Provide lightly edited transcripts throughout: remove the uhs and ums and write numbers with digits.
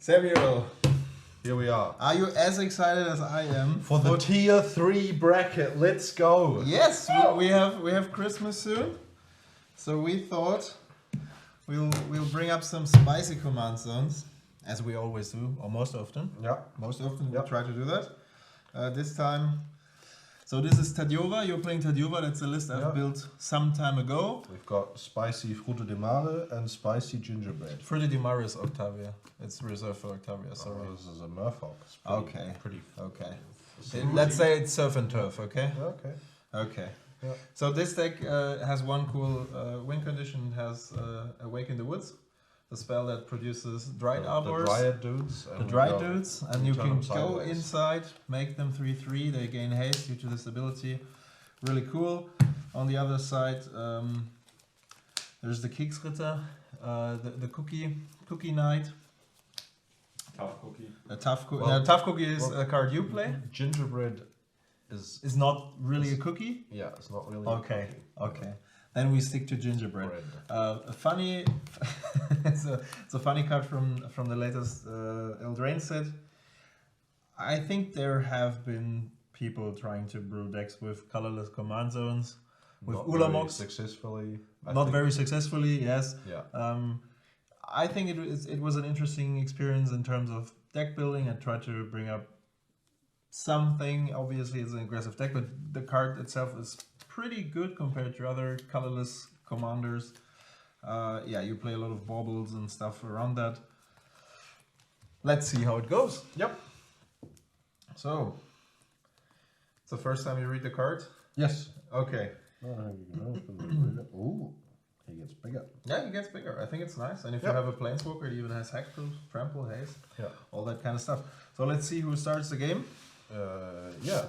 Samuel, Here we are. are you as excited as I am For the tier 3 bracket, let's go! Yes, we have Christmas soon, so we thought we'll bring up some spicy command zones, as we always do, or most often. Yeah. Most often we try to do that. This time, so this is Tatyova. You're playing Tatyova. That's a list I've built some time ago. We've got spicy Fruta de Mare and spicy Gingerbread. Fruta de Mare is Octavia. It's reserved for Octavia. Sorry. Oh, this is a Murphawk. Pretty. Let's say it's surf and turf. Okay. Okay. Yeah. So this deck has one cool win condition. It has Awake in the Woods, the spell that produces Dried Arbors. The Dryad dudes. The Dryad dudes, and you can go sideways. inside, make them 3/3. They gain haste due to this ability. Really cool. On the other side, there's the Kriegsritter, the Cookie Knight. Tough cookie. A tough cookie. Well, Tough cookie is a card you play. Gingerbread is not really a cookie. yeah, it's not really. Okay. A cookie. Okay. Then we stick to Gingerbread. A funny, it's a funny card from the latest Eldraine set. I think there have been people trying to brew decks with colorless command zones, with Not Ulamox. very successfully. Not very successfully, yes. Yeah. I think it was an interesting experience in terms of deck building. I tried to bring up something. Obviously, it's an aggressive deck, but the card itself is pretty good compared to other colorless commanders. Yeah, you play a lot of baubles and stuff around that. Let's see how it goes. Yep. So, it's the first time you read the card? Yes. Okay. Ooh, he gets bigger. Yeah, it gets bigger. I think it's nice. And if you have a Planeswalker, it even has Hexproof, Trample, Haste, all that kind of stuff. So let's see who starts the game. Yeah.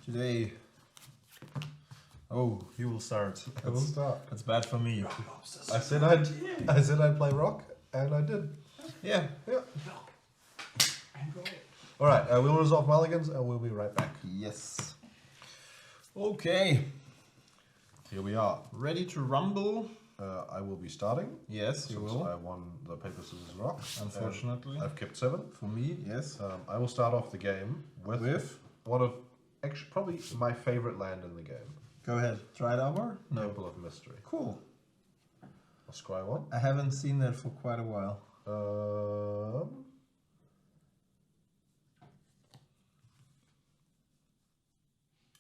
Today. Oh, you will start. I will start. That's bad for me. I said I'd play rock, and I did. Yeah. All right. We'll resolve mulligans, and we'll be right back. Yes. Okay. Here we are. Ready to rumble? I will be starting. Yes, you will. I won the paper, scissors, rock. Unfortunately. I've kept 7. For me, yes. I will start off the game with one of actually probably my favorite land in the game. Go ahead. Dried Arbor? No. Temple of Mystery. Cool. I'll scry one. I haven't seen that for quite a while.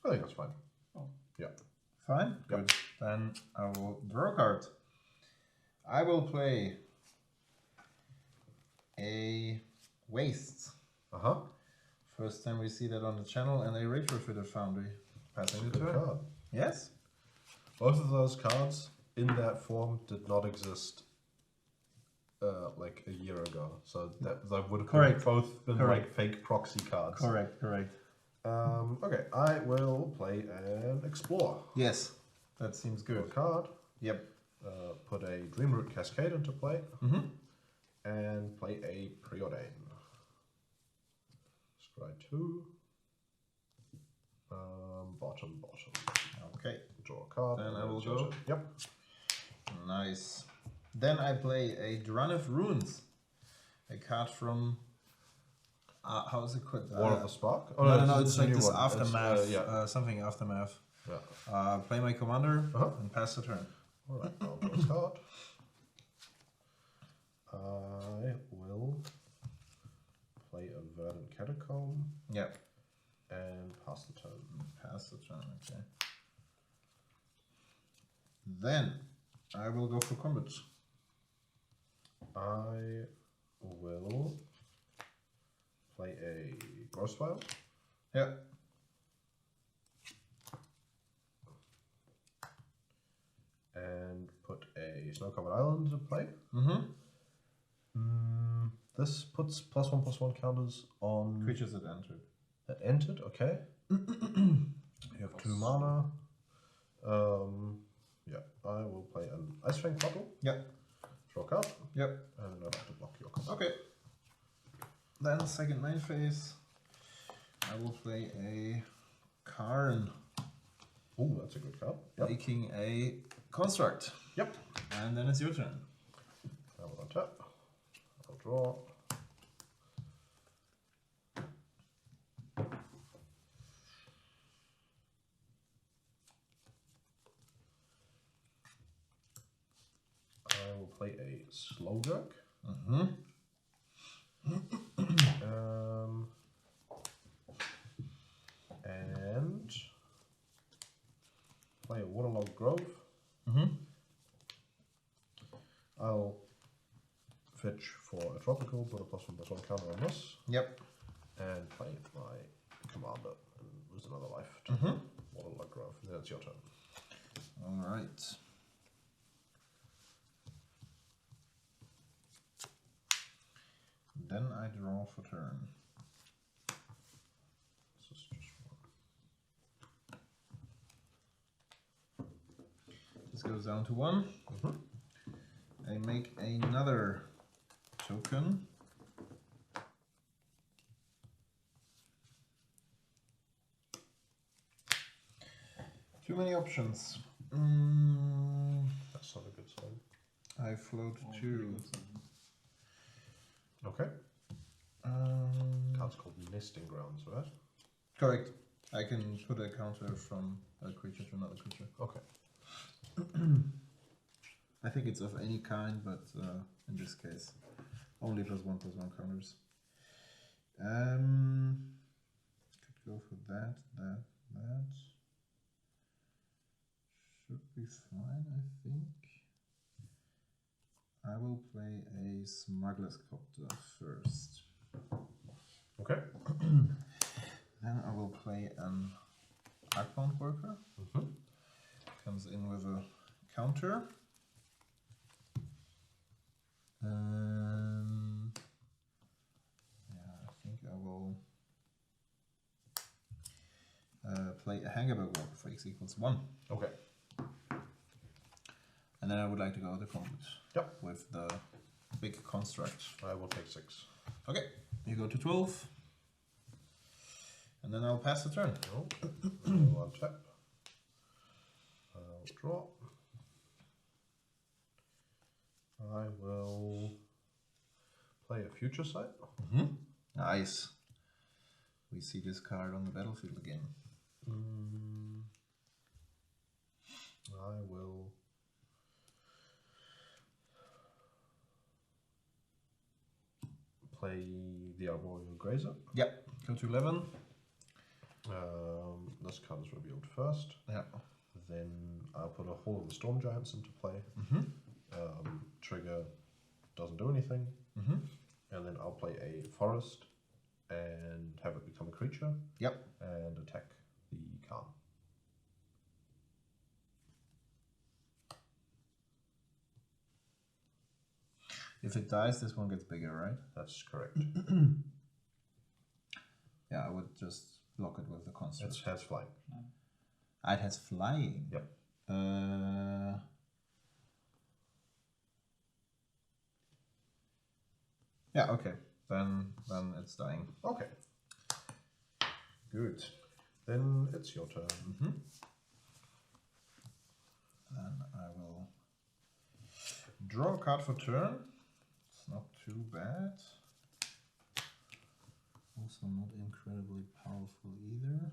I think that's fine. Oh. Yeah. Fine? Good. Then I will draw a card. I will play a Waste. Uh-huh. First time we see that on the channel, and a Retrofitted Foundry. Passing the turn. Card. Yes? Both of those cards in that form did not exist like a year ago. So that would have both been like fake proxy cards. Correct. Okay, I will play an Explore. Yes, that seems good. Card. Yep. Put a Dreamroot Cascade into play. Mm-hmm. And play a Preordain. Scry 2. Bottom. Okay. Draw a card. Then I will go. Yep. Nice. Then I play a Drannith Runes. A card from... how is it called? War of the Spark? Oh, no, it's a like new this one. Aftermath, something Aftermath. Yeah. Play my commander and pass the turn. Alright, I'll draw a card. I will play a Verdant Catacomb. Yep. And pass the turn. Pass the turn, okay. Then I will go for combat. I will play a Ghostfile. Yep. And put a Snow-Covered Island into play. Mm-hmm. This puts +1/+1 counters on Creatures that entered. That entered, okay. You have 2 mana. Yeah, I will play an Ice Fang Bottle. Yep. Draw a card. Yep. And I have to block your card. Okay. Then second main phase, I will play a Karn. Ooh, that's a good card. Yep. Making a construct. Yep. And then it's your turn. I will untap. I'll draw. play a Slowjerk. And play a Waterlogged Grove. I'll fetch for a tropical, put a +1/+1 counter on this. Yep. And play my commander and lose another life to Waterlogged Grove. Then it's your turn. Alright. Then I draw for turn. This is just one. This goes down to 1. I make another token. Too many options. That's not a good sign. I float 2. Okay. Card's called Nesting Grounds, right? Correct. I can put a counter from a creature to another creature. Okay. I think it's of any kind, but in this case, only +1/+1 counters. Could go for that. Should be fine, I think. I will play a Smuggler's Copter first. Okay. Then I will play an Arcbound Worker. Comes in with a counter. Yeah, I think I will play a Gingerbread Walker for x=1. Okay. And then I would like to go to combat. Yep. With the big construct. I will take 6. Okay, you go to 12. And then I'll pass the turn. I'll untap. I'll draw. I will play a Future Sight. Nice. We see this card on the battlefield again. I will play the Arboreal Grazer. Yep, go to 11. This card is revealed first. Yeah. Then I'll put a Hall of the Storm Giants into play. Trigger doesn't do anything. And then I'll play a Forest and have it become a creature. Yep. And attack the Khan. If it dies, this one gets bigger, right? That's correct. Yeah, I would just block it with the construct. It has flying. It has flying. Yep. Yeah, okay. Then it's dying. Okay. Good. Then it's your turn. Then I will draw a card for turn. It's not too bad. Also not incredibly powerful either.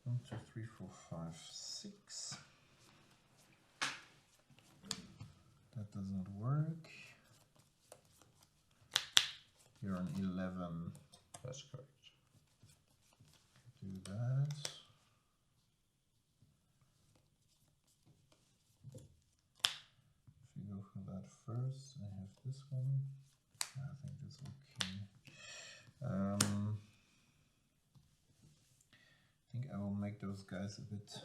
1, 2, 3, 4, 5, 6. That does not work. You're on 11. That's correct. Do that. If you go for that first, I have this one. I think that's okay. I think I will make those guys a bit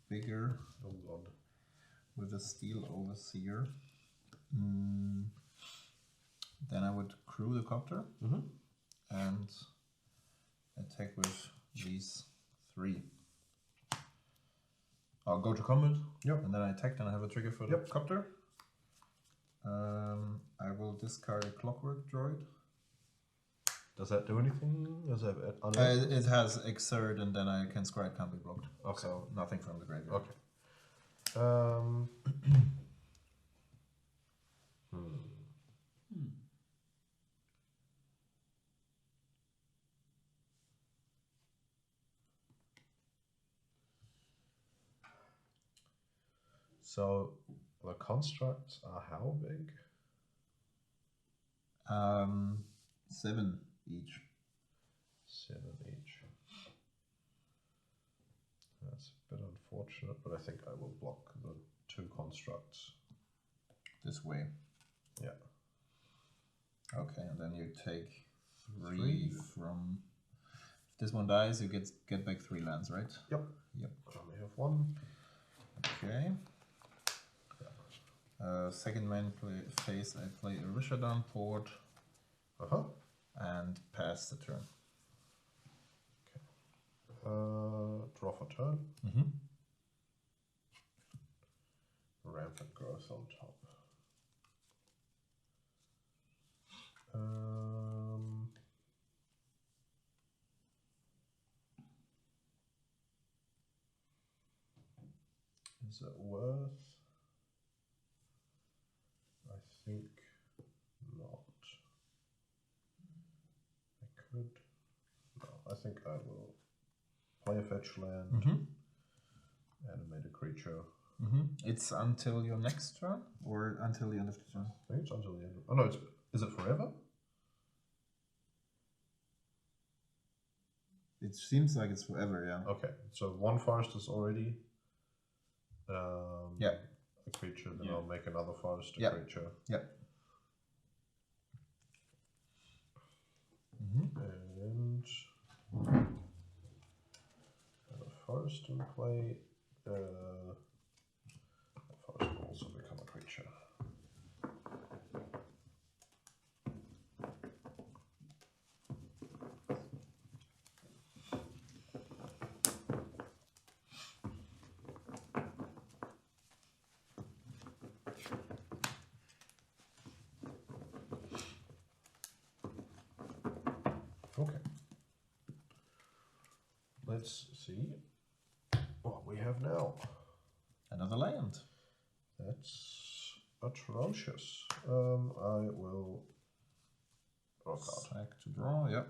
bigger. Oh god. With a Steel Overseer. Then I would crew the copter and attack with these 3. I'll go to combat. Yep. And then I attack, and I have a trigger for the copter. I will discard a Clockwork Droid. Does that do anything? Does that It has Exert, and then I can scry, it can't be blocked. Okay. So nothing from the graveyard. Okay. So the constructs are how big? 7 each. 7 each. That's a bit unfortunate, but I think I will block the 2 constructs. This way. Yeah. Okay, and then you take 3 from... If this one dies, you get back 3 lands, right? Yep. Yep. I only have 1. Okay. Second main phase, I play a Rishadan port and pass the turn. Draw for turn. Rampant growth on top. Is it worth? I think not. I could. No, I think I will play a fetch land, animate a creature. It's until your next turn or until the end of the turn? I think it's until the end of. Oh no, is it forever? It seems like it's forever, yeah. Okay, so 1 forest is already yeah. a creature, then I'll make another forest a creature. Yep. And a forest in play. The forest will also become a creature. Okay. Let's see what we have now. Another land. That's atrocious. I will draw a card. Sack to draw, yep.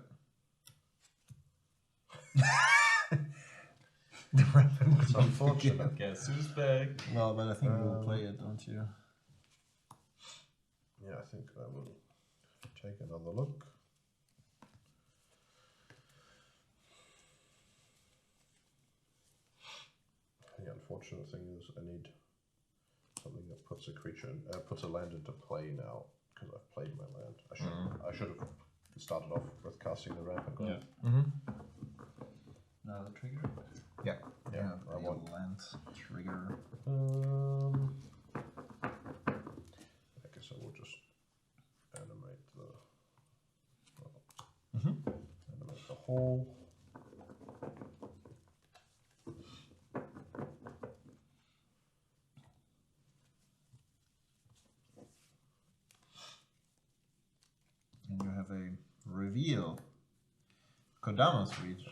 It's unfortunate. Guess who's back? Well, but I think you'll play it, don't you? Yeah, I think I will take another look. The unfortunate thing is I need something that puts a creature, puts a land into play now because I've played my land. I should have started off with casting the ramp and go. Now the trigger. Yeah. I want land trigger. I guess I will just animate the animate the hole. And you have a reveal. Kodama's Reach.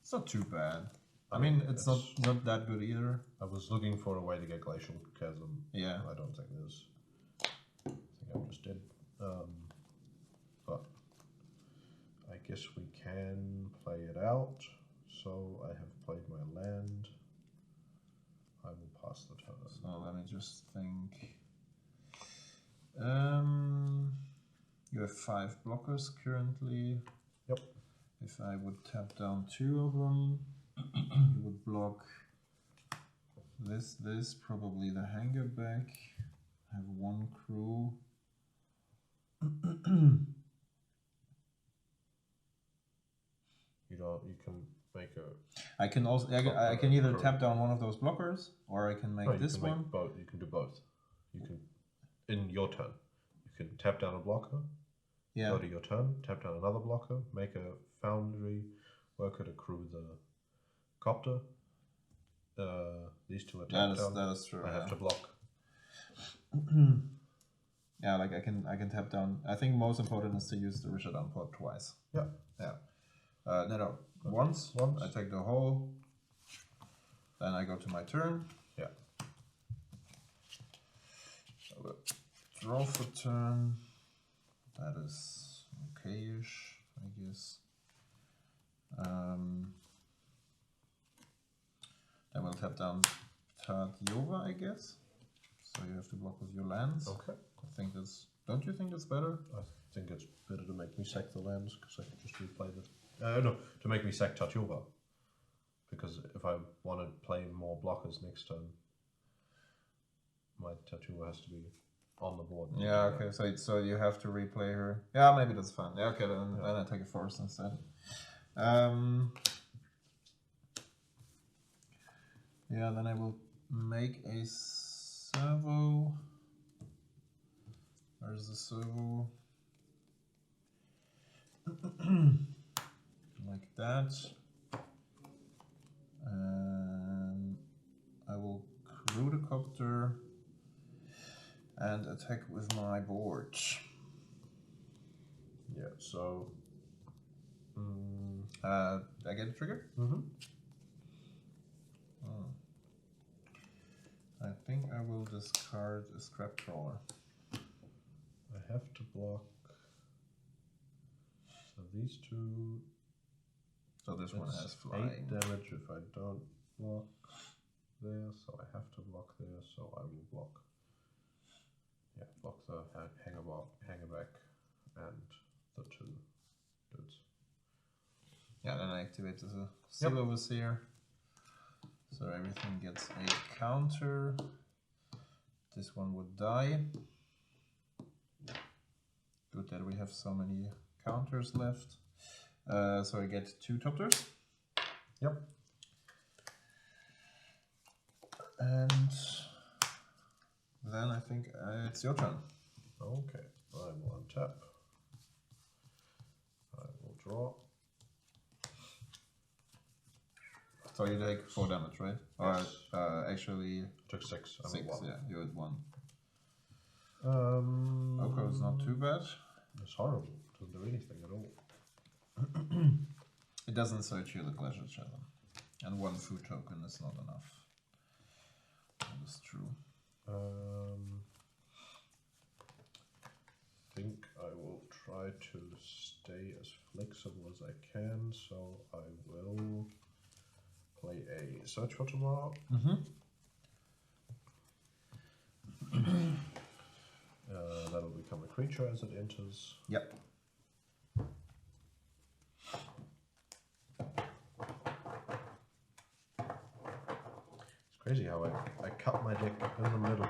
It's not too bad. I mean, it's not that good either. I was looking for a way to get Glacial Chasm. Yeah. I don't think there's. I think I just did. But I guess we can play it out. So I have played my land. I will pass the turn. So let me just think. You have 5 blockers currently. Yep. If I would tap down 2 of them, you would block this, probably the hanger back. I have 1 crew. You can make a. I can also. I can either tap down one of those blockers, or I can make this one. You can do both. You can, in your turn, you can tap down a blocker. Yeah. Go to your turn, tap down another blocker, make a foundry worker to crew the copter. These 2 are tapped down. That is true. I have to block. Yeah, like I can tap down. I think most important is to use the Rishadan port twice. Yeah. Yeah. No. Once. I take the hole. Then I go to my turn. Yeah. So draw for turn. That is okay-ish, I guess. Then we'll tap down Tatyova, I guess. So you have to block with your lands. Okay. I think that's. Don't you think that's better? I think it's better to make me sack the lands because I can just replay the. No, to make me sack Tatyova. Because if I want to play more blockers next turn, my Tatyova has to be on the board. Yeah. Okay. So you have to replay her. Yeah. Maybe that's fine. Yeah. Okay. Then I take a force instead. Yeah. Then I will make a servo. Where's the servo? Like that. And I will crudicopter and attack with my board. Yeah, so. I get a trigger? Mm-hmm. Oh. I think I will discard a scrap crawler. I have to block. So these two. So this one has flying. 8 damage if I don't block there, so I have to block there, so I will block. Yeah, block the hangerback and the 2 dudes. Yeah, then I activate the Seal Overseer. So everything gets a counter. This one would die. Good that we have so many counters left. So I get 2 Topters. Yep. And then I think it's your turn. Okay, I will untap. I will draw. So you take 4 damage, right? Yes. Or actually I took 6. I'm 6, at 1. yeah, you had 1. Okay, it's not too bad. It's horrible. It doesn't do anything at all. It doesn't search you the Glacial Chasm. And 1 food token is not enough. That is true. I think I will try to stay as flexible as I can, so I will play a Search for Tomorrow. That'll become a creature as it enters. Yep. It's crazy how I cut my deck in the middle.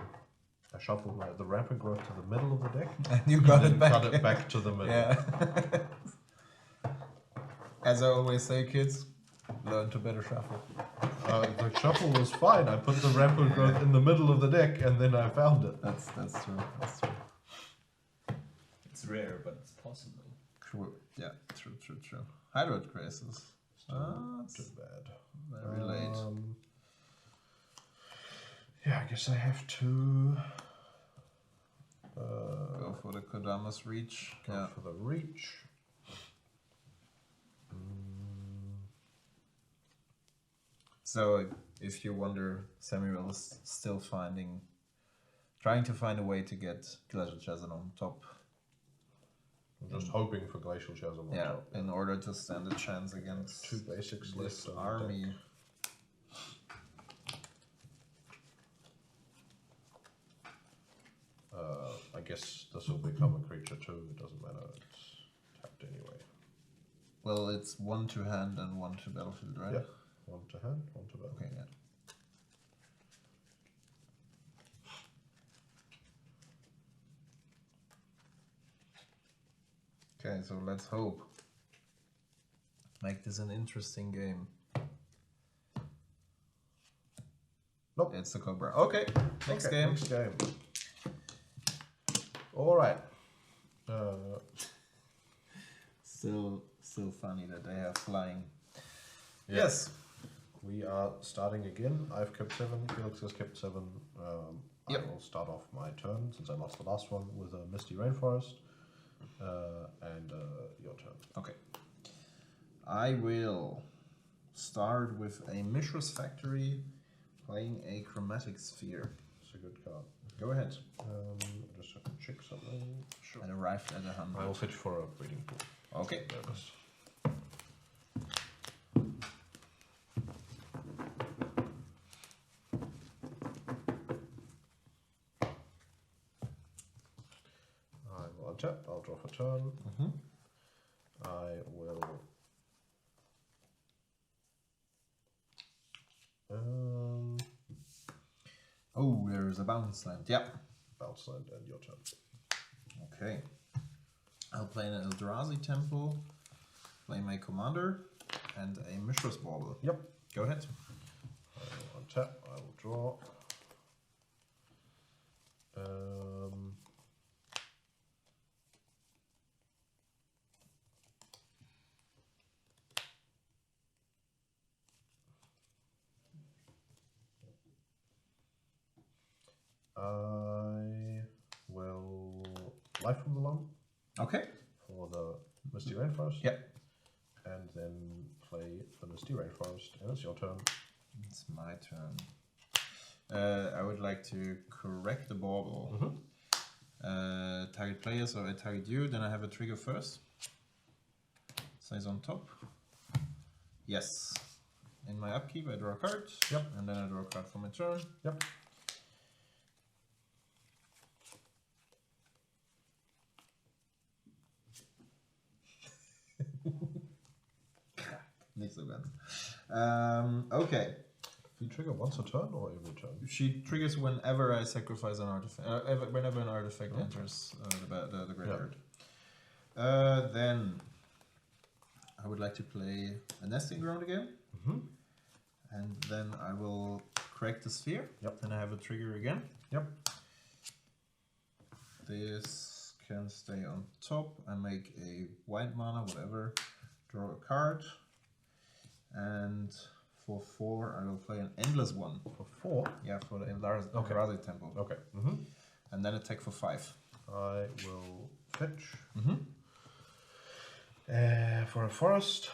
I shuffled the rampant growth to the middle of the deck. And you got and it back. cut it back to the middle. Yeah. As I always say, kids, learn to better shuffle. The shuffle was fine. I put the rampant growth in the middle of the deck and then I found it. That's true. That's true. It's rare, but it's possible. True. Yeah. True. Hydroid Graces. Too bad. Very late. Yeah, I guess I have to Go for the Kodamas Reach. go for the reach. So, if you wonder, Samuel is still trying to find a way to get Glacial Chasm on top. I'm just hoping for Glacial Chasm on top. In order to stand a chance against 2 basics this left on the army. deck. I guess this will become a creature too. It doesn't matter. It's tapped anyway. Well, it's 1 to hand and 1 to battlefield, right? Yeah. 1 to hand, 1 to battle. Okay, yeah. Okay, so let's hope. Make this an interesting game. Nope. It's the Cobra. Okay, next game. Next game. All right. Still funny that they have flying. Yeah. Yes. We are starting again. I've kept 7. Felix has kept 7. Yep. I will start off my turn since I lost the last one with a Misty Rainforest. And your turn. Okay. I will start with a Mishra's Factory, playing a Chromatic Sphere. It's a good card. Go ahead. I just have to check something. Sure. And arrived at 100. I will pitch for a breeding pool. Okay. Nervous. untap, I'll draw for turn. Mm-hmm. I will Oh, there is a bounce land. Yeah. bounce land and your turn. Okay. I'll play an Eldrazi Temple, play my commander, and a Mishra's Bauble. Yep. Go ahead. I will untap, I will draw. I will Life from the Loam Okay. for the Misty Rainforest. Yep. And then play the Misty Rainforest, and it's your turn. It's my turn. I would like to correct the bauble. Target player, so I target you, then I have a trigger first. Size on top. Yes. In my upkeep, I draw a card. Yep. And then I draw a card for my turn. Yep. Nicht so ganz. Okay. You trigger once a turn or every turn? She triggers whenever I sacrifice an artifact. Whenever an artifact enters the graveyard. Then I would like to play a nesting ground again. And then I will crack the sphere. Yep. Then I have a trigger again. Yep. This can stay on top. I make a white mana, whatever. Draw a card. And for 4, I will play an endless one. For 4? Yeah, for the Eldrazi Temple. Okay. And then attack for 5. I will fetch for a forest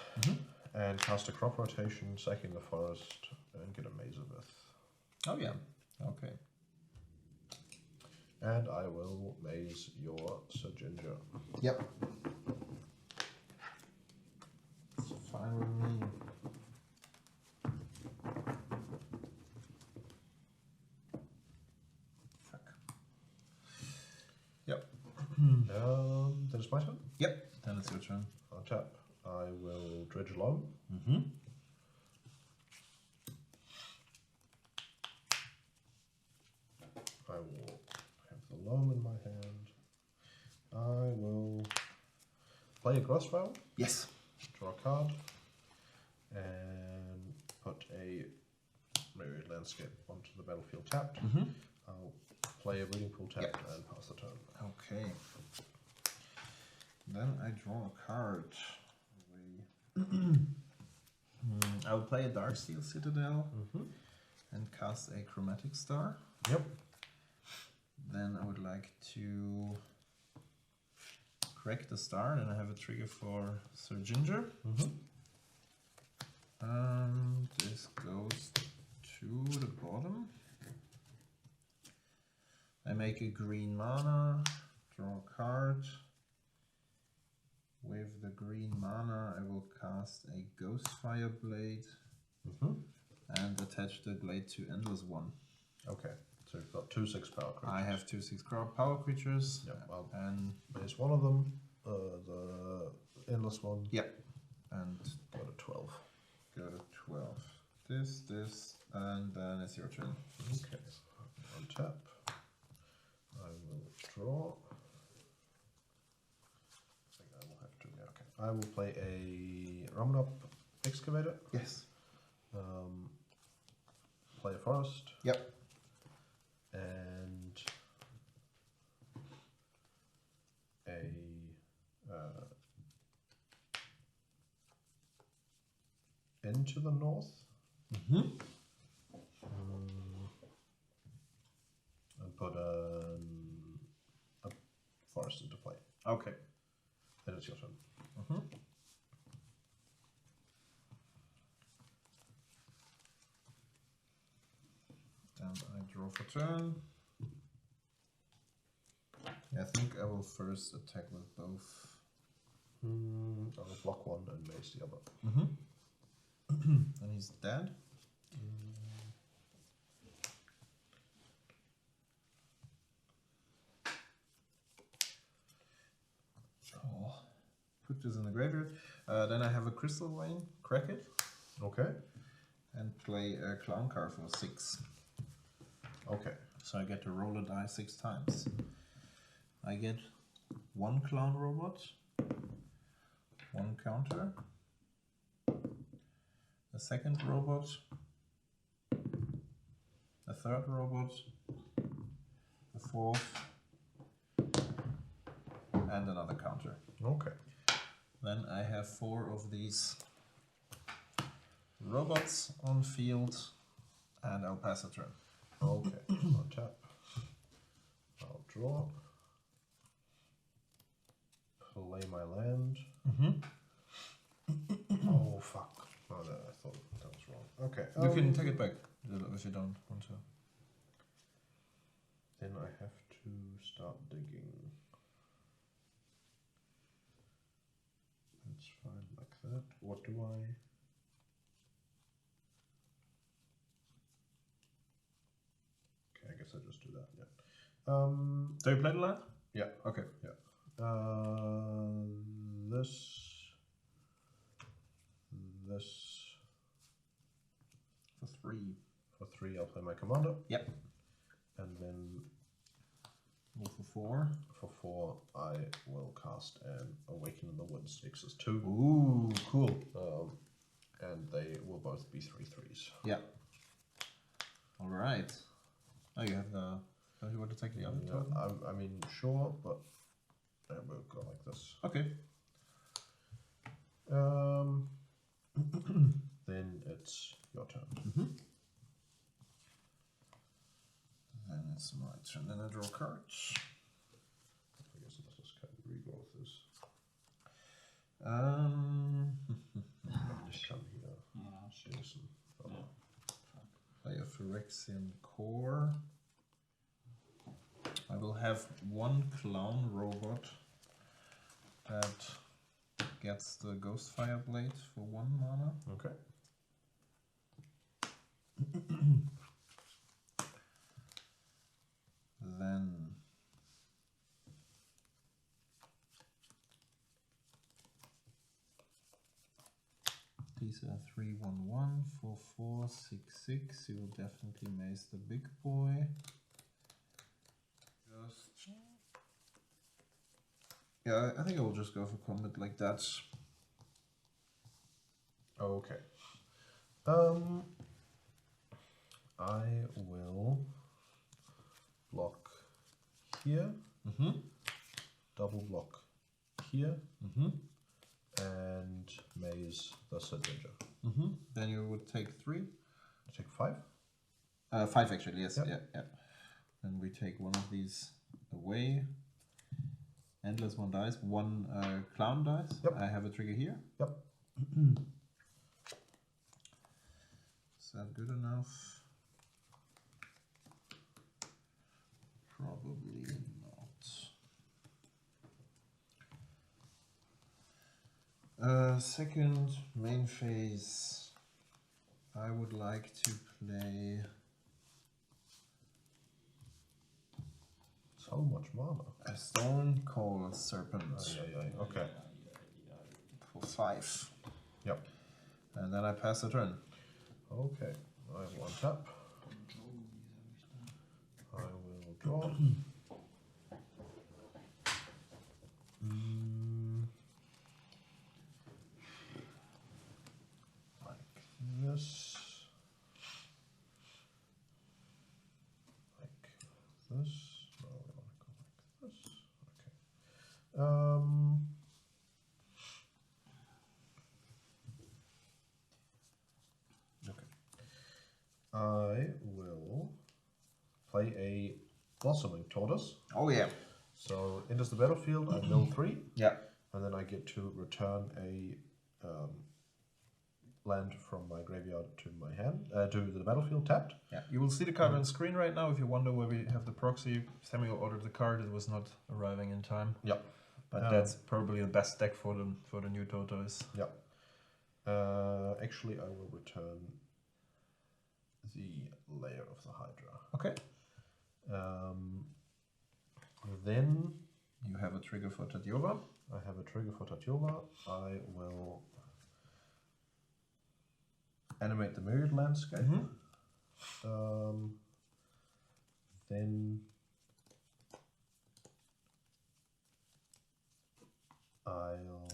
and cast a crop rotation, sacking the forest, and get a Mazervith. Oh yeah. Okay. And I will maze your Sir Ginger. Yep. It's fine with me. Yep. Then it's my turn. Yep. Then it's your turn. On tap, I will dredge loam. I will have the loam in my hand. I will play a Grossfell. Yes. Draw a card. And put a Myriad Landscape onto the battlefield tapped. I'll play a Breeding Pool tapped and pass the turn. Okay. Then I draw a card. I will play a Darksteel Citadel and cast a Chromatic Star. Yep. Then I would like to crack the star, then I have a trigger for Sir Ginger. This goes to the bottom. I make a green mana, draw a card. With the green mana, I will cast a Ghostfire Blade and attach the blade to Endless One. Okay, so you've got 2/6 power creatures. I have 2/6 power creatures. Yep, and there's one of them, the Endless One. Yep. And go to 12. Go to 12. This, and then it's your turn. Okay, on tap, I will draw. I think I will have to, yeah, okay. I will play a Ramunap Excavator. Yes. Play a forest. Yep. And a into the north. And put a forest into play. Okay. Then it's your turn. And I draw for turn. Yeah, I think I will first attack with both. I will block one and mace the other. And he's dead. put this in the graveyard. Then I have a Crystal Vein, crack it, Okay. and play a clown card for 6. Okay. So I get to roll a die 6 times. I get 1 clown robot, 1 counter, a second robot, a third robot, a fourth, and another counter. Okay. Then I have 4 of these robots on field, and I'll pass a turn. Okay. I'll tap. I'll draw. Play my land. Oh fuck. Oh, no, I thought that was wrong. Okay. You can take it back if you don't want to. Then I have to start digging. That's fine like that. What do I? Okay, I guess I just do that. Yeah. So you played a land? Yeah. Okay. Yeah. This For 3. for 3. I'll play my commander. Yep. And then Move for 4. for 4, I will cast an Awaken in the Woods. X is 2. Ooh, cool. And they will both be 3/3s. Yeah. All right. Oh, you have the. Oh, you want to take the other token? I mean, sure, but I will go like this. Okay. Then it's your turn. Then it's my turn. Then I draw cards. I guess this is kind of regrowth is. Just come here. Jason. Oh. Play a Phyrexian Core. I will have 1 clown robot that gets the Ghostfire Blade for 1 mana. Okay. Then these are 3/1/1, 4/4, 6/6. You will definitely mace the big boy. Yeah, I think I will just go for combat like that. Okay. I will block here. Double block here. And maze the Ginger. Then you would take 3. I take 5. 5 actually, yes. Yep. Yeah. Then we take one of these away. Endless 1 dice, 1 clown dice. Yep. I have a trigger here. Yep. Is that good enough? Probably not. Second main phase. I would like to play So much mana. a Stone Cold Serpent Okay. for 5. Yep. And then I pass the turn. Okay. I have 1 tap. I will draw. Like this. Like this. No, we want to go like this. Okay. I will play a Blossoming Tortoise. Oh yeah. So enters the battlefield, I mill 3. Yeah. And then I get to return a land from my graveyard to my hand, to the battlefield tapped. Yeah, you will see the card on screen right now. If you wonder where we have the proxy, Samuel ordered the card. It was not arriving in time. Yep. But that's probably the best deck for the new Tortoise. Yep. Actually, I will return the Lair of the Hydra. Okay. Then you have a trigger for Tatyova. I have a trigger for Tatyova. I will animate the myriad landscape. Then I'll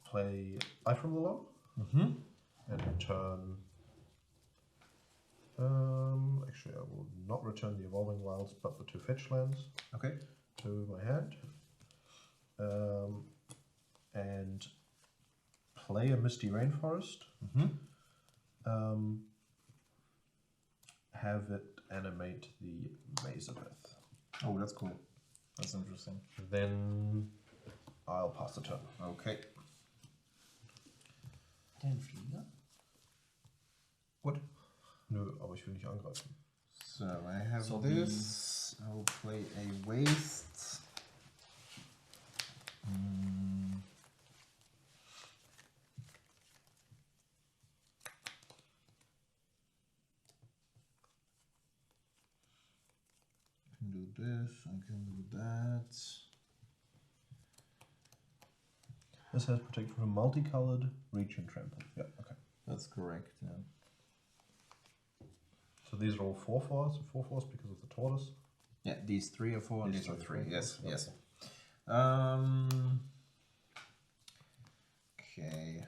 play Eye from the Low and return. Actually, I will not return the Evolving Wilds, but the 2 fetch lands. Okay. To my hand. And play a Misty Rainforest. Have it animate the Mazabeth. Oh, that's cool. That's interesting. Then I'll pass the turn. Okay. Den Flieger? What? Nö, aber ich will nicht angreifen. So I have So this. I will play a waste. I can do this. I can do that. This has protection from multicolored reach and trample. Yeah, okay. That's correct. Yeah. So these are all 4/4s because of the tortoise. Yeah, these 3 are 4 and These these are 3. 3 Yes, yeah. yes. Okay.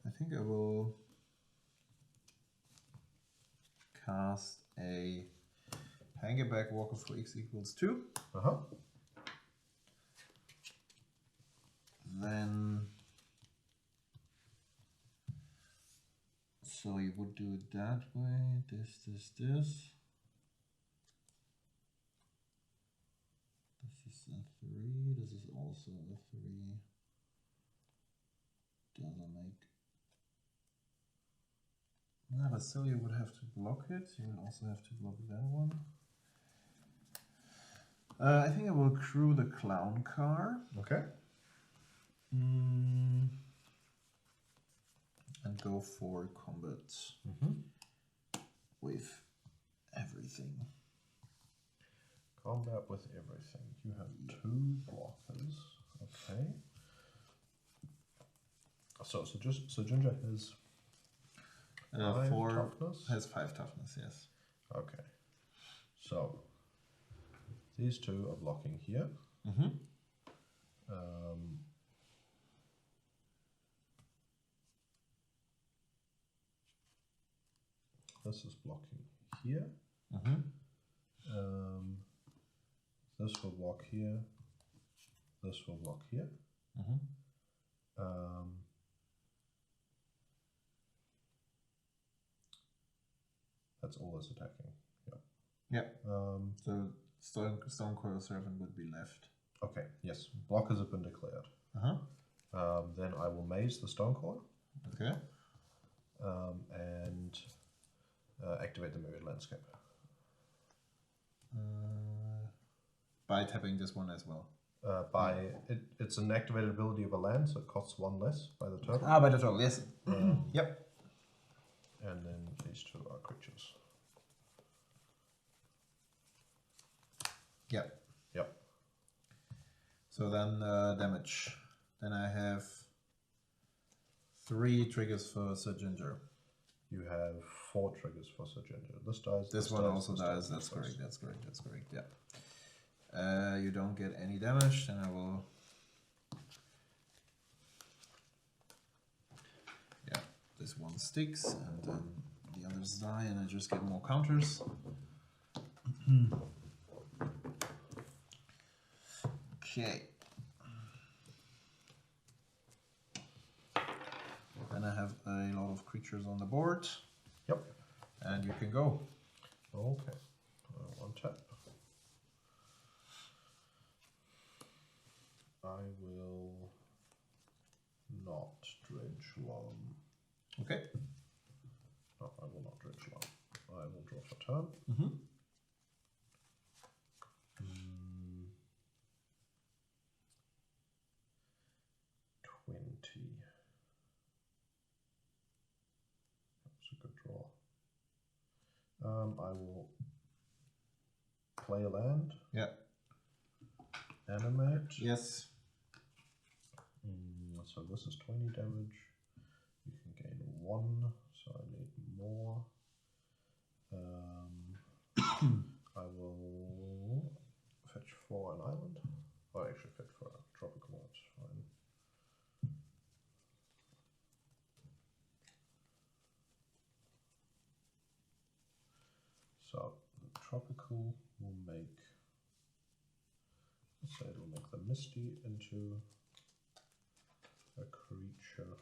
I think I will cast a Hangerback Walker for x equals 2. Then, so you would do it that way, this. This is a 3, this is also a 3. Doesn't make... No, but still you would have to block it, you would also have to block that one. I think I will crew the clown car. Okay. And go for combat with everything. Combat with everything. You have 2 blockers. Okay. So Ginger has 5 4 toughness. has 5 toughness, yes. Okay. So these 2 are blocking here. This is blocking here. This will block here. This will block here. That's all that's attacking. Yeah. So Stone Coil Servant would be left. Okay. Yes. Blockers have been declared. Then I will maze the Stone Coil. Okay. And activate the Myriad Landscape. By tapping this one as well. It's an activated ability of a land, so it costs 1 less by the turtle. By the turtle, yes. Yep. And then these 2 are creatures. Yep. Yep. So then damage. Then I have 3 triggers for Sir Ginger. You have 4 triggers for Sir Ginger. This dies. This one also dies. That's correct. That's correct. That's correct. Yeah. You don't get any damage. Then I will. Yeah. This one sticks, and then the others die, and I just get more counters. Okay. Then I have a lot of creatures on the board. Yep. And you can go. Okay. 1 tap. I will not dredge one. Okay. No, I will not dredge one. I will draw for turn. 20. That was a good draw. I will play a land. Yeah. Animate. Yes. So this is 20 damage. You can gain 1, so I need more. I will fetch for an island. Oh, actually fetch for a tropical one, it's fine. So the tropical will make, let's say it'll make the Misty into a creature.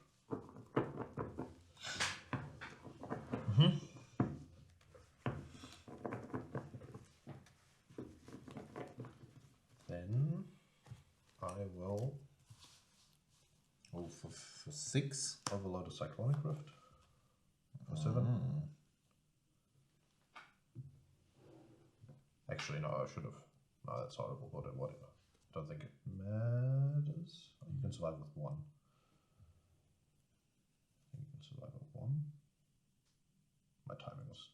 Then I will For 6. overload a Cyclonic Rift for 7. Actually, no, I should have. No, that's horrible. Whatever. Don't think it matters. You can survive with 1. You can survive with 1. My timing was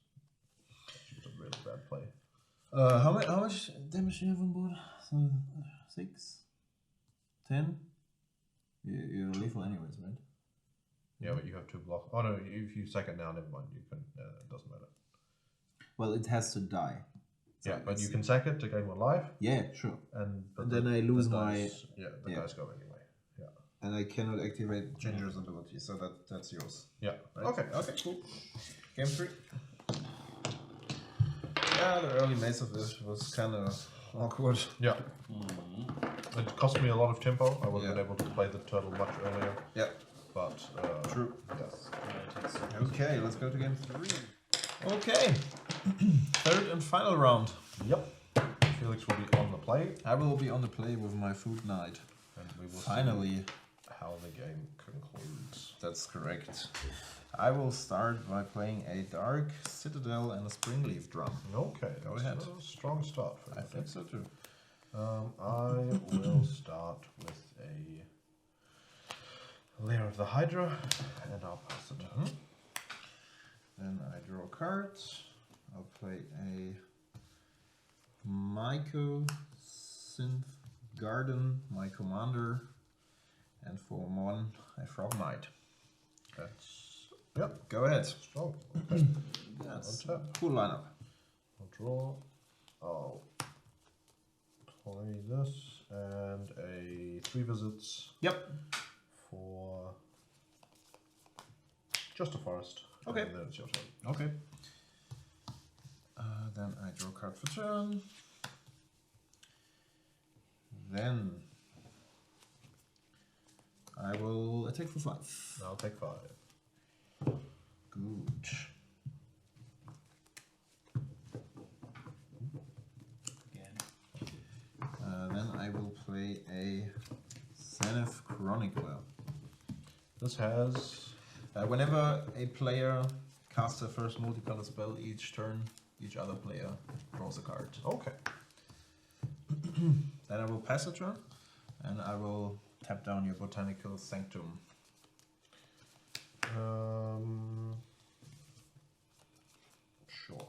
a really bad play. How much damage do you have on board? So 6? 10? You're lethal anyways, right? Yeah, but you have 2 blocks. Oh no, if you sack it now, never mind. You can. It doesn't matter. Well, it has to die. So Yeah, but you can sack it to gain 1 life. Yeah, sure. And then I lose my. The dice go anyway. Yeah. And I cannot activate Ginger's ability, so that's yours. Yeah. Right? Okay. Okay, cool. Game 3. Yeah, the early maze of this was kind of awkward. Yeah. It cost me a lot of tempo. I would have Yeah. been able to play the turtle much earlier. Yeah. But True. yes. Okay, let's go to game 3. Okay. Third and final round. Yep. Felix will be on the play, I will be on the play with my food knight. and we will Finally. see how the game concludes. That's correct. I will start by playing a Dark Citadel and a Springleaf Drum. Okay. Go that's ahead. a strong start for I think so too. I will start with a Lair of the Hydra, and I'll pass the turn. Then I draw cards. I'll play a Myco Synth Garden, my commander, and for 1, a Frog Knight. That's yep. Go ahead. Strong. Okay. That's On a tap. cool lineup. I'll draw. I'll play this and a 3 visits Yep. for just a forest. Okay. And then it's your turn. Okay. Then I draw a card for turn. Then I will attack for 5. I'll take 5. Good. Then I will play a Zenith Chronicler. This has Whenever a player casts their first multicolor spell each turn, each other player draws a card. okay. Then I will pass a turn, and I will tap down your Botanical Sanctum. Sure.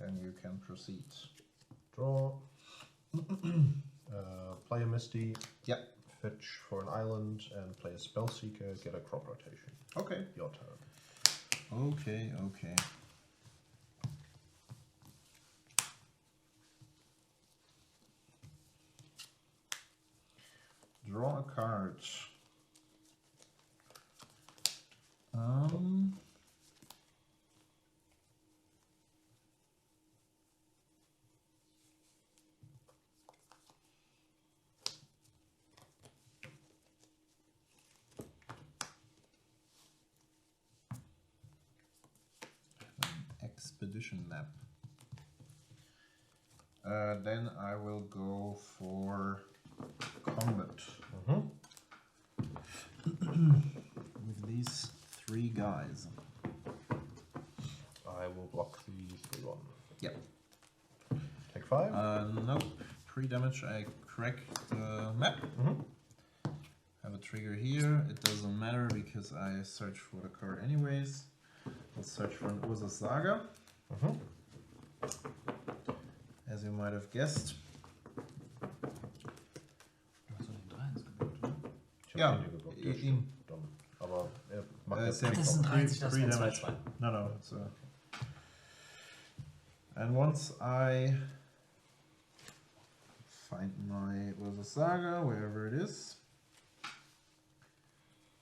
And you can proceed. Draw. Play a Misty. Yep. Fetch for an island and play a Spellseeker. Get a crop rotation. Okay. Your turn. Okay, okay. Draw a card. Expedition map. Then I will go for combat with these 3 guys. I will block the 3-1. Yep. Take 5. Nope. 3 damage. I crack the map. Have a trigger here. It doesn't matter because I search for the card anyways. Let's search for an Urza Saga. As you might have guessed. Du hast doch den 3 ins gebucht, oder? Ich hab Ja, ihn hier geblockt, ja, ihm. stimmt. Dumm. Aber er macht jetzt sehr nichts. Das sind 30, das Three von damage. 2-2. No, no. It's, and once I find my Saga, wherever it is,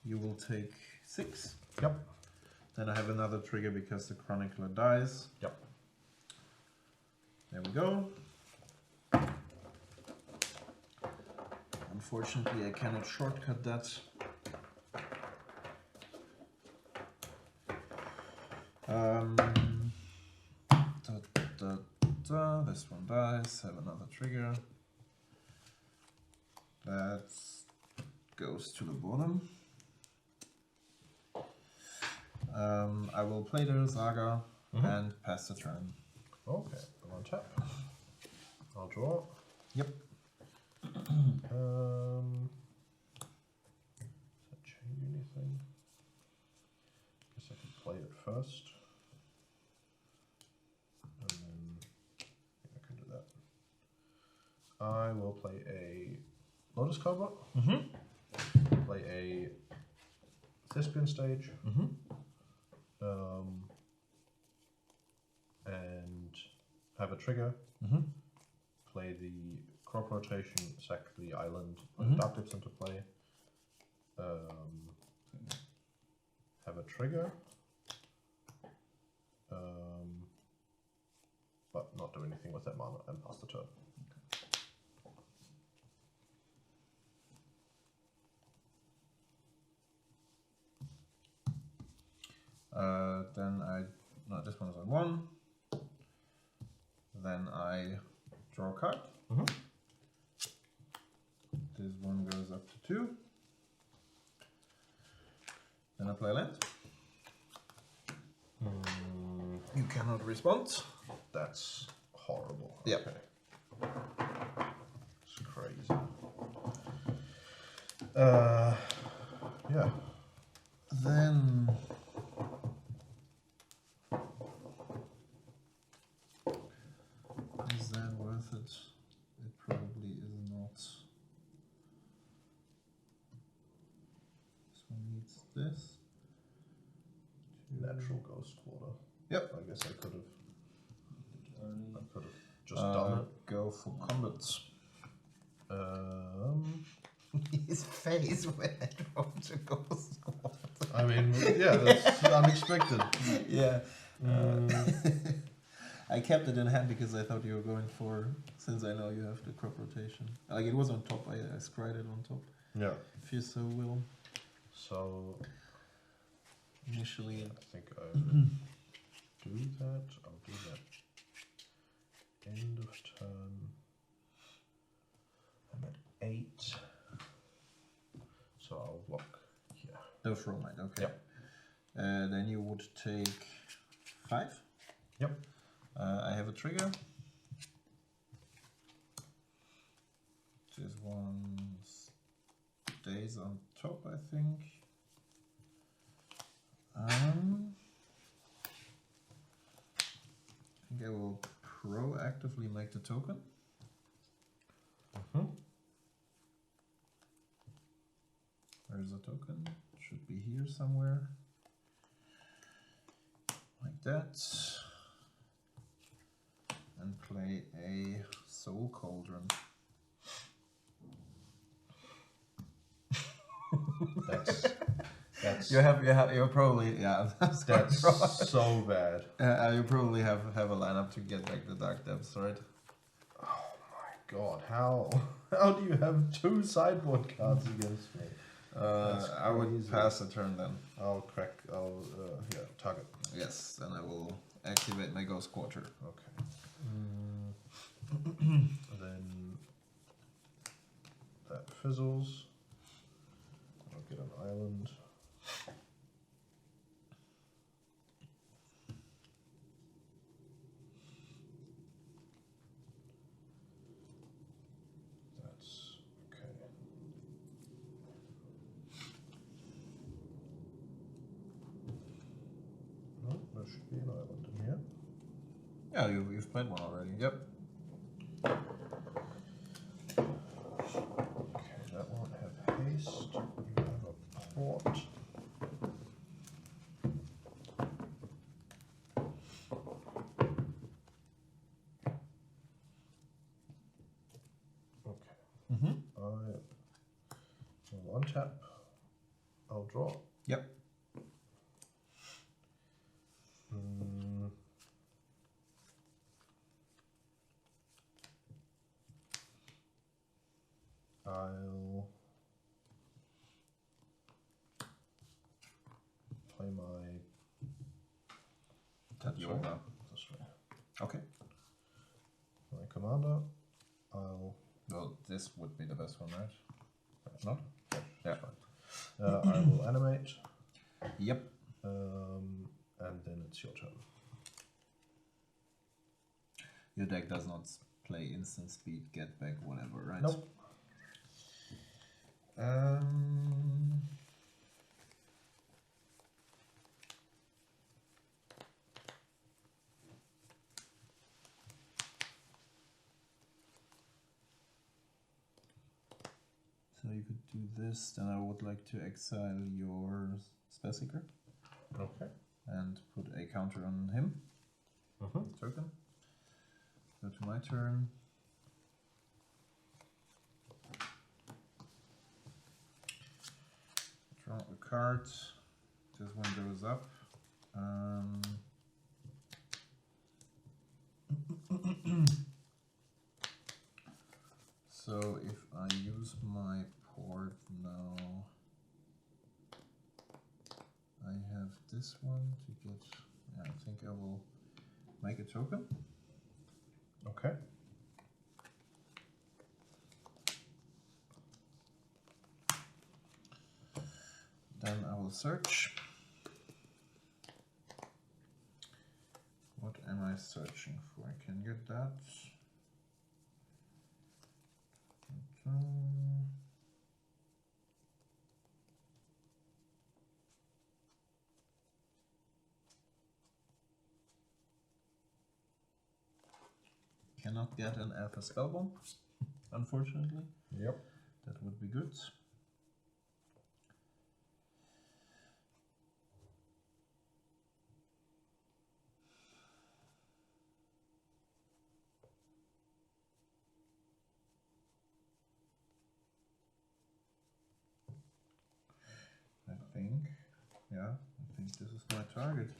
you will take 6. Yep. Then I have another trigger because the Chronicler dies. Yep. There we go. Unfortunately, I cannot shortcut that. This one dies. Have another trigger. That goes to the bottom. I will play the Saga and pass the turn. Okay, I'm on tap. I'll draw. Yep. Does that change anything? Guess I can play it first. And then I can do that. I will play a Lotus Cobra. Play a Thespian Stage. And have a trigger. Play the crop rotation, sack the island, put Dark Depths into play. Have a trigger. But not do anything with that mana and pass the turn. Then no, this one is on 1. Then I draw a card. This one goes up to 2. Then I play land. You cannot respond. That's horrible. Yep. Okay. It's crazy. Yeah. Then is that worth it? It probably is not. This one needs this. Natural Ghost Quarter. Yep. I guess I could have just done it. Go for combat. His face when I dropped the ghost. I mean, yeah, that's unexpected. Yeah. I kept it in hand because I thought you were going for, since I know you have the crop rotation. Like it was on top, I scried it on top. Yeah. If you so will. So Initially, I think I will do that. I'll do that. End of turn. I'm at 8. So I'll block here. no throw mine, okay. Yep. Then you would take 5. Yep. I have a trigger. This one stays on top, I think. I think I will proactively make the token. Where's the token? Should be here somewhere. Like that. And play a Soul Cauldron. That's You're probably, yeah. that's so bad. You probably have a lineup to get back the Dark Depths, right? Oh my god, how do you have 2 sideboard cards against me? I would pass a turn then. I'll target. Yes, then I will activate my Ghost Quarter. Okay. Then that fizzles. I'll get an island. That's okay. No, there should be an island in here. Yeah, you've played one already. Yep. Okay, that won't have haste. You have a port. Okay. Mm-hmm. I will untap. I'll draw. Yep. I'll play my Tatyova. This way. Okay. My commander. I'll. Well, this would be the best one, right? Not? Yeah. I will animate. Yep. And then it's your turn. Your deck does not play instant speed, get back, whatever, right? Nope. So you could do this, then I would like to exile your Spell Seeker Okay. and put a counter on him. Token. Go to my turn. Draw a card. This one goes up. So if I use my port now, I have this one to get. Yeah, I think I will make a token. Okay. Then I will search. What am I searching for? I can get that. Cannot get an Alpha Spellbomb, unfortunately. Yep. That would be good. I think this is my target.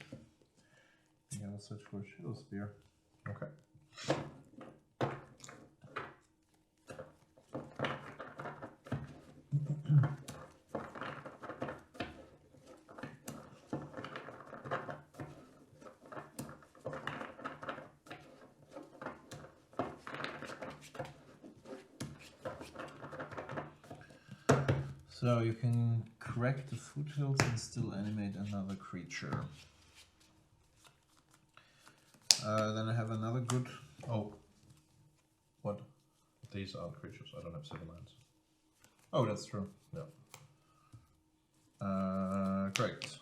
I will search for a Shadow Spear. Okay. So you can crack the foothills and still animate another creature. Then I have another good. Oh. What? These aren't creatures. I don't have 7 lands. Oh, that's true. Yeah. Correct.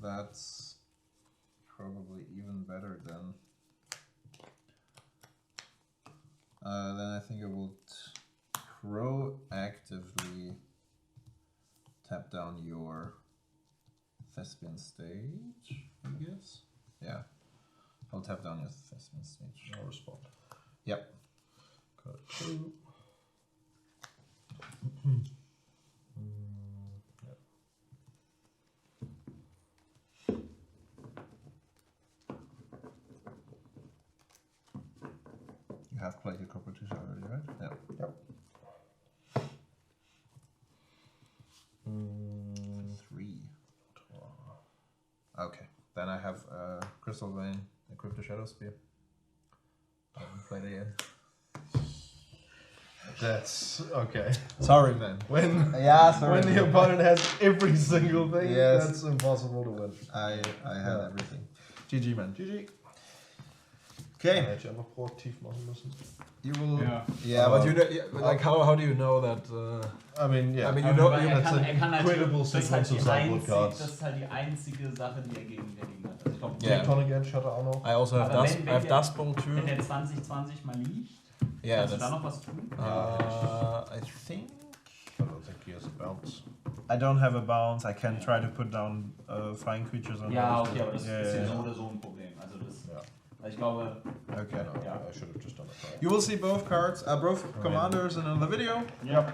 That's probably even better than. Then I think I would proactively tap down your Thespian Stage, I guess. Yeah. I'll tap down your Thespian Stage. I'll respond. Yep. Got 2. Yep. You have played your competition already, right? Yeah. Yep. 3. Okay. Then I have Crystal Vein, Equip the Shadow Spear. I haven't played it yet. That's okay. Sorry, man. When Sorry. when the opponent has every single thing, Yes. that's impossible to win. I had everything. GG, man. GG. Okay. Hätte ich einfach proaktiv machen müssen. You will. Yeah, but you know, like how do you know that? I mean, yeah. I mean, you Aber know, er that's kann, a er kann halt, credible das ist halt sequence of die sideboard cards. das ist halt die einzige Sache, die er gegen hat. Also ich glaub, Yeah. Tonic Edge hat er auch noch. I also have Aber Dust. wenn I have der- Dust Bowl too. Wenn der 2020 mal liegt, Yeah, kannst du da that's. noch was tun? I think. I don't think he has a bounce. I don't have a bounce. I can try to put down flying creatures on. Ja, the okay, aber das Yeah, ist ja yeah, so oder so ein Problem. Also das, Yeah. also ich glaube, Okay. No, Yeah. I should have just done it. You will see both cards, both commanders in another video. ja.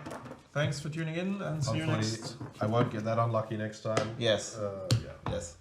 Thanks for tuning in and see you Hopefully, next. I won't get that unlucky next time. Yes. Yeah. Yes.